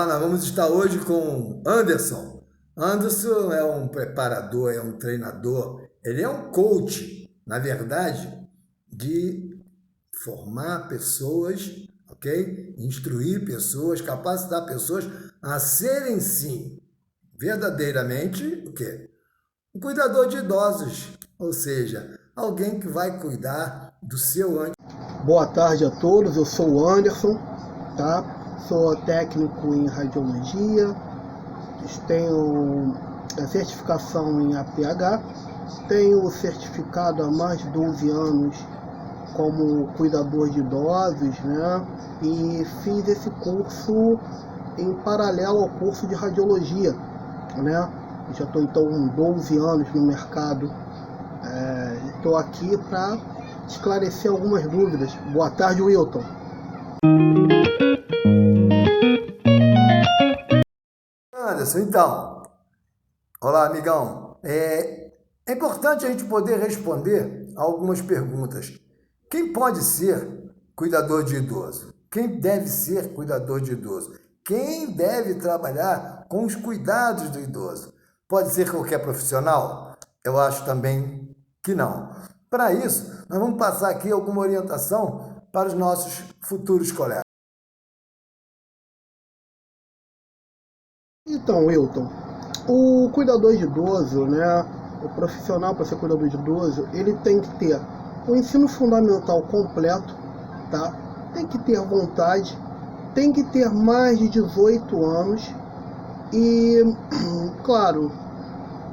Nós vamos estar hoje com Anderson. Anderson é um preparador, é um treinador, ele é um coach, na verdade, de formar pessoas, ok? Instruir pessoas, capacitar pessoas a serem, sim, verdadeiramente, o quê? Um cuidador de idosos, ou seja, alguém que vai cuidar do seu antes. Boa tarde a todos, eu sou o Anderson, tá? Sou técnico em radiologia, tenho a certificação em APH, tenho certificado há mais de 12 anos como cuidador de idosos, né? E fiz esse curso em paralelo ao curso de radiologia, né? Já estou então 12 anos no mercado. Estou aqui para esclarecer algumas dúvidas. Boa tarde, Wilton. Anderson, então, olá, amigão. É importante a gente poder responder a algumas perguntas. Quem pode ser cuidador de idoso? Quem deve ser cuidador de idoso? Quem deve trabalhar com os cuidados do idoso? Pode ser qualquer profissional? Eu acho também que não. Para isso, nós vamos passar aqui alguma orientação para os nossos futuros colegas. Então, Wilton, o cuidador de idoso, né, o profissional para ser cuidador de idoso, ele tem que ter o ensino fundamental completo, tá? Tem que ter vontade, tem que ter mais de 18 anos e, claro,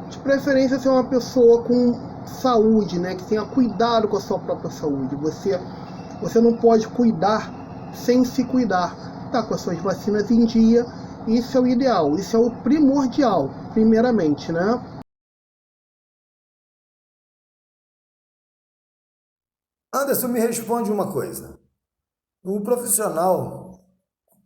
de preferência ser uma pessoa com saúde, né, que tenha cuidado com a sua própria saúde. Você não pode cuidar sem se cuidar. Tá com as suas vacinas em dia, isso é o ideal, isso é o primordial, primeiramente, né? Anderson, me responde uma coisa. Um profissional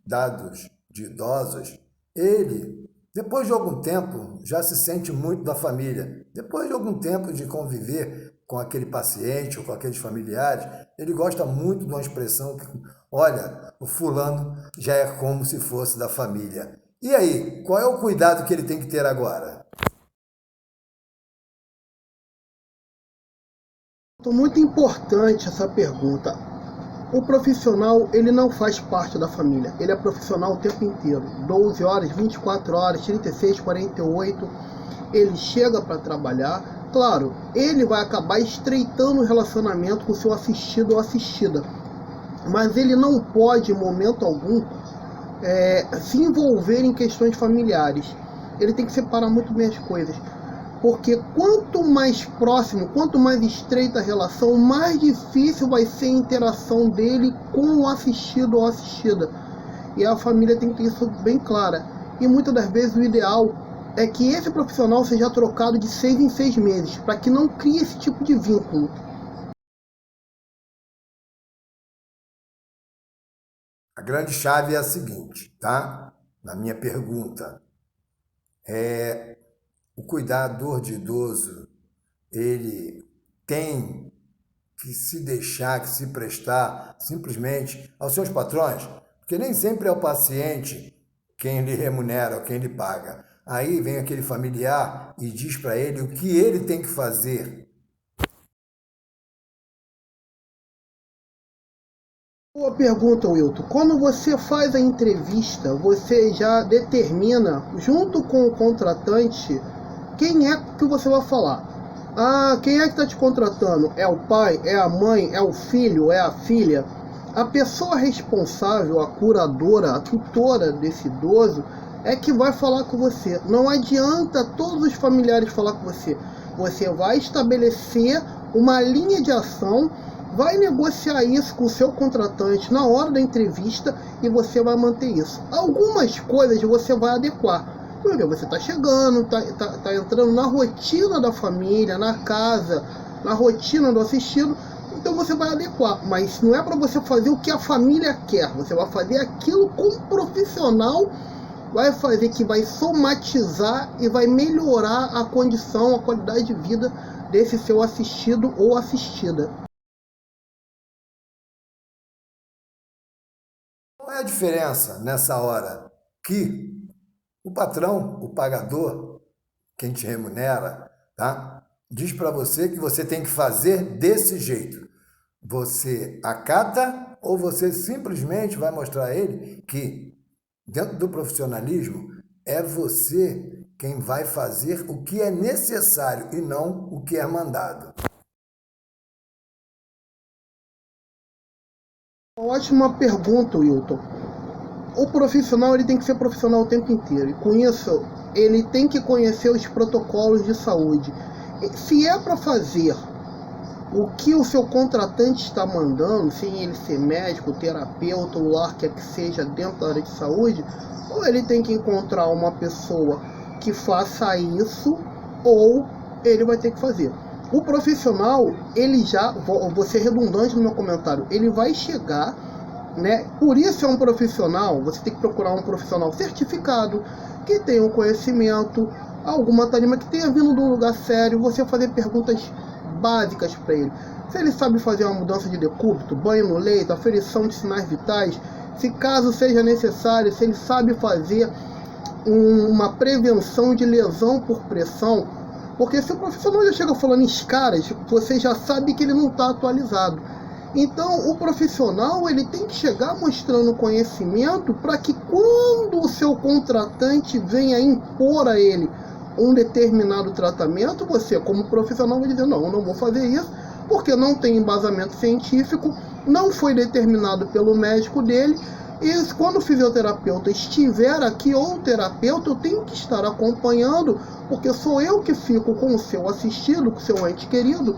dados de idosos, ele, depois de algum tempo, já se sente muito da família. Depois de algum tempo de conviver com aquele paciente ou com aqueles familiares, ele gosta muito de uma expressão que, olha, o fulano já é como se fosse da família. E aí, qual é o cuidado que ele tem que ter agora? Então, muito importante essa pergunta. O profissional, ele não faz parte da família. Ele é profissional o tempo inteiro. 12 horas, 24 horas, 36, 48. Ele chega para trabalhar. Claro, ele vai acabar estreitando o relacionamento com o seu assistido ou assistida. Mas ele não pode, em momento algum, se envolver em questões familiares. Ele tem que separar muito bem as coisas. Porque quanto mais próximo, quanto mais estreita a relação, mais difícil vai ser a interação dele com o assistido ou assistida. E a família tem que ter isso bem clara. E muitas das vezes o ideal é que esse profissional seja trocado de 6 em 6 meses, para que não crie esse tipo de vínculo. A grande chave é a seguinte, tá? Na minha pergunta, o cuidador de idoso, ele tem que se deixar, que se prestar simplesmente aos seus patrões, porque nem sempre é o paciente quem lhe remunera ou quem lhe paga. Aí vem aquele familiar e diz para ele o que ele tem que fazer. Boa pergunta, Wilton. Quando você faz a entrevista, você já determina, junto com o contratante, quem é que você vai falar. Ah, quem é que está te contratando? É o pai? É a mãe? É o filho? É a filha? A pessoa responsável, a curadora, a tutora desse idoso, é que vai falar com você. Não adianta todos os familiares falar com você. Você vai estabelecer uma linha de ação, vai negociar isso com o seu contratante na hora da entrevista e você vai manter isso. Algumas coisas você vai adequar. Porque você está chegando, tá entrando na rotina da família, na casa, na rotina do assistido, então você vai adequar. Mas não é para você fazer o que a família quer, você vai fazer aquilo com um profissional, vai fazer que vai somatizar e vai melhorar a condição, a qualidade de vida desse seu assistido ou assistida. Qual é a diferença nessa hora? que o patrão, o pagador, quem te remunera, tá? Diz para você que você tem que fazer desse jeito. Você acata ou você simplesmente vai mostrar a ele que, dentro do profissionalismo, é você quem vai fazer o que é necessário e não o que é mandado. Ótima pergunta, Wilton. O profissional ele tem que ser profissional o tempo inteiro. E com isso, ele tem que conhecer os protocolos de saúde. Se é para fazer o que o seu contratante está mandando, sem ele ser médico, terapeuta ou lá quer que seja dentro da área de saúde, ou ele tem que encontrar uma pessoa que faça isso, ou ele vai ter que fazer. O profissional, ele já, vou ser redundante no meu comentário, ele vai chegar, né? Por isso é um profissional, você tem que procurar um profissional certificado, que tenha um conhecimento, alguma tarima que tenha vindo de um lugar sério, você fazer perguntas básicas para ele. Se ele sabe fazer uma mudança de decúbito, banho no leito, aferição de sinais vitais, se caso seja necessário, se ele sabe fazer uma prevenção de lesão por pressão, porque se o profissional já chega falando em escaras, você já sabe que ele não está atualizado. Então, o profissional ele tem que chegar mostrando conhecimento para que quando o seu contratante venha impor a ele um determinado tratamento, você como profissional vai dizer, não, eu não vou fazer isso, porque não tem embasamento científico, não foi determinado pelo médico dele, e quando o fisioterapeuta estiver aqui, ou o terapeuta, eu tenho que estar acompanhando, porque sou eu que fico com o seu assistido, com o seu ente querido,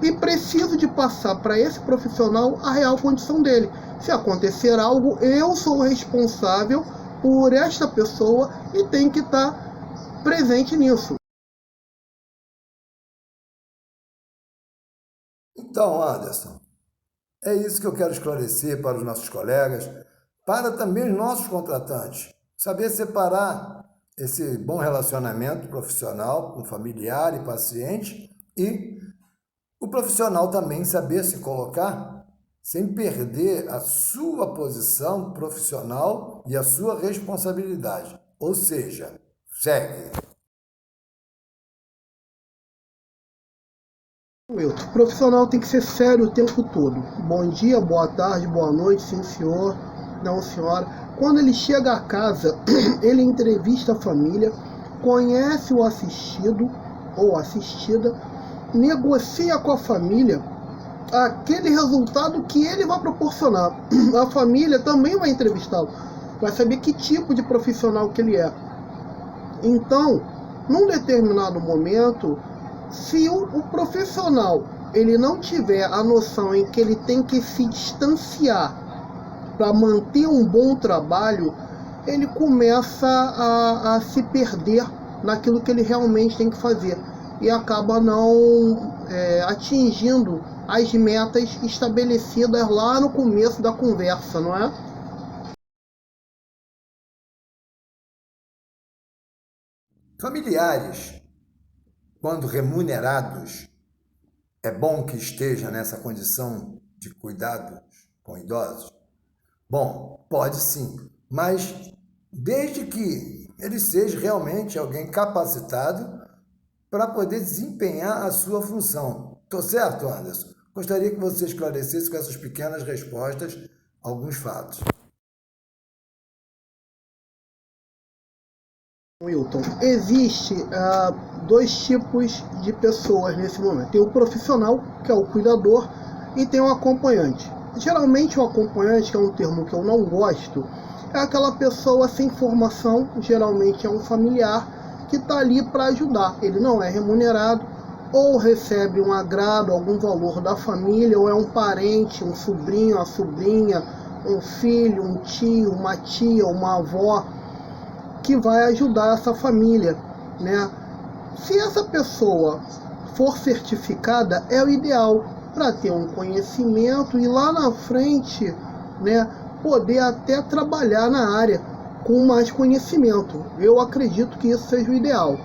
e preciso de passar para esse profissional a real condição dele. Se acontecer algo, eu sou responsável por esta pessoa e tenho que estar presente nisso. Então, Anderson, é isso que eu quero esclarecer para os nossos colegas, para também os nossos contratantes. Saber separar esse bom relacionamento profissional com familiar e paciente e o profissional também saber se colocar sem perder a sua posição profissional e a sua responsabilidade. Ou seja, segue. O profissional tem que ser sério o tempo todo. Bom dia, boa tarde, boa noite, sim senhor, não senhora. Quando ele chega a casa, ele entrevista a família, conhece o assistido ou assistida, negocia com a família aquele resultado que ele vai proporcionar. A família também vai entrevistá-lo, vai saber que tipo de profissional que ele é. Então, num determinado momento, se o profissional ele não tiver a noção em que ele tem que se distanciar para manter um bom trabalho, ele começa a se perder naquilo que ele realmente tem que fazer e acaba não atingindo as metas estabelecidas lá no começo da conversa, não é? Familiares, quando remunerados, é bom que esteja nessa condição de cuidados com idosos? Bom, pode sim, mas desde que ele seja realmente alguém capacitado para poder desempenhar a sua função. Tô certo, Anderson? Gostaria que você esclarecesse com essas pequenas respostas alguns fatos. Wilton, existe dois tipos de pessoas nesse momento. Tem o profissional, que é o cuidador, e tem o acompanhante. Geralmente o acompanhante, que é um termo que eu não gosto, é aquela pessoa sem formação, geralmente é um familiar, que está ali para ajudar. Ele não é remunerado, ou recebe um agrado, algum valor da família, ou é um parente, um sobrinho, uma sobrinha, um filho, um tio, uma tia, uma avó, que vai ajudar essa família, né? Se essa pessoa for certificada, é o ideal para ter um conhecimento e lá na frente, né, poder até trabalhar na área com mais conhecimento. Eu acredito que isso seja o ideal.